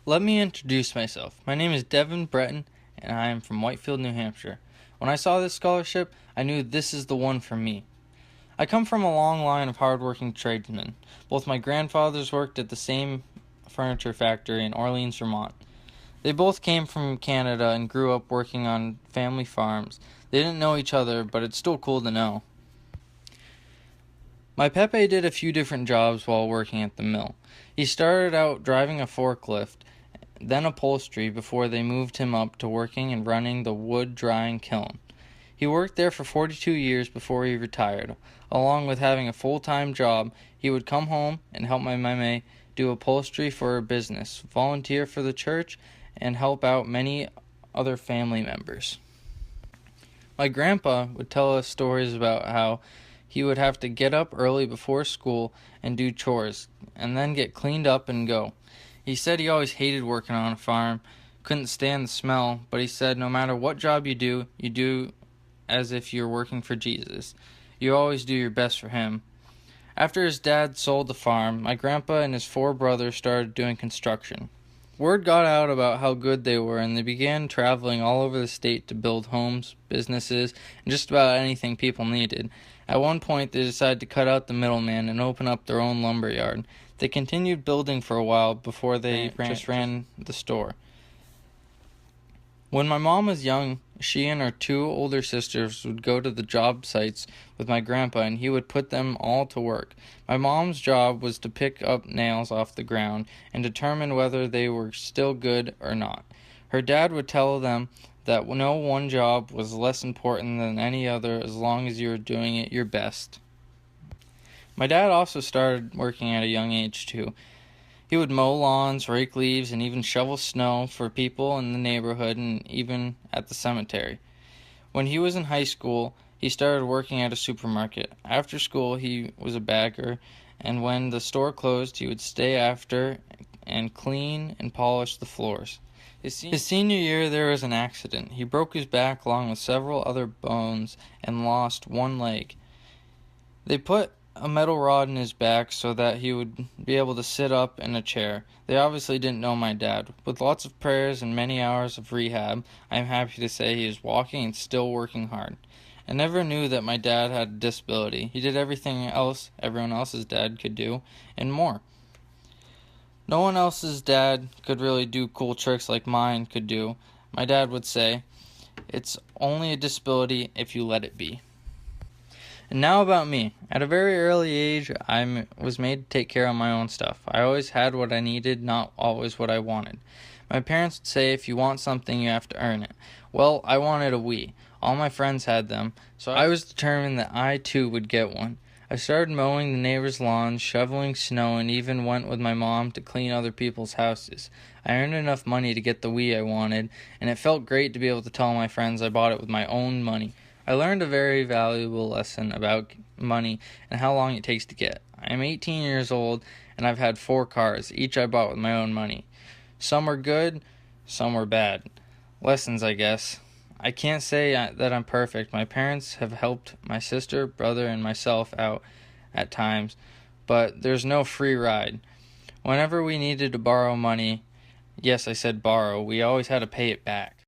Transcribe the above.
Let me introduce myself. My name is Devin Breton, and I am from Whitefield, New Hampshire. When I saw this scholarship, I knew this is the one for me. I come from a long line of hardworking tradesmen. Both my grandfathers worked at the same furniture factory in Orleans, Vermont. They both came from Canada and grew up working on family farms. They didn't know each other, but it's still cool to know. My Pepe did a few different jobs while working at the mill. He started out driving a forklift, then upholstery before they moved him up to working and running the wood drying kiln. He worked there for 42 years before he retired. Along with having a full-time job, he would come home and help my meme do upholstery for her business, volunteer for the church, and help out many other family members. My grandpa would tell us stories about how he would have to get up early before school and do chores, and then get cleaned up and go. He said he always hated working on a farm, couldn't stand the smell, but he said no matter what job you do as if you're working for Jesus. You always do your best for him. After his dad sold the farm, my grandpa and his 4 brothers started doing construction. Word got out about how good they were, and they began traveling all over the state to build homes, businesses, and just about anything people needed. At one point, they decided to cut out the middleman and open up their own lumber yard. They continued building for a while before they just ran the store. When my mom was young, she and her 2 older sisters would go to the job sites with my grandpa, and he would put them all to work. My mom's job was to pick up nails off the ground and determine whether they were still good or not. Her dad would tell them that no one job was less important than any other as long as you were doing it your best. My dad also started working at a young age too. He would mow lawns, rake leaves, and even shovel snow for people in the neighborhood and even at the cemetery. When he was in high school, he started working at a supermarket. After school, he was a bagger, and when the store closed, he would stay after and clean and polish the floors. His senior year, there was an accident. He broke his back along with several other bones and lost one leg. They put a metal rod in his back so that he would be able to sit up in a chair. They obviously didn't know my dad. With lots of prayers and many hours of rehab, I am happy to say he is walking and still working hard. I never knew that my dad had a disability. He did everything else everyone else's dad could do, and more. No one else's dad could really do cool tricks like mine could do. My dad would say, "It's only a disability if you let it be." And now about me. At a very early age, I was made to take care of my own stuff. I always had what I needed, not always what I wanted. My parents would say if you want something, you have to earn it. Well, I wanted a Wii. All my friends had them, so I was determined that I too would get one. I started mowing the neighbors' lawns, shoveling snow, and even went with my mom to clean other people's houses. I earned enough money to get the Wii I wanted, and it felt great to be able to tell my friends I bought it with my own money. I learned a very valuable lesson about money and how long it takes to get. I am 18 years old, and I've had 4 cars, each I bought with my own money. Some were good, some were bad. Lessons, I guess. I can't say that I'm perfect. My parents have helped my sister, brother, and myself out at times, but there's no free ride. Whenever we needed to borrow money, yes, I said borrow, we always had to pay it back.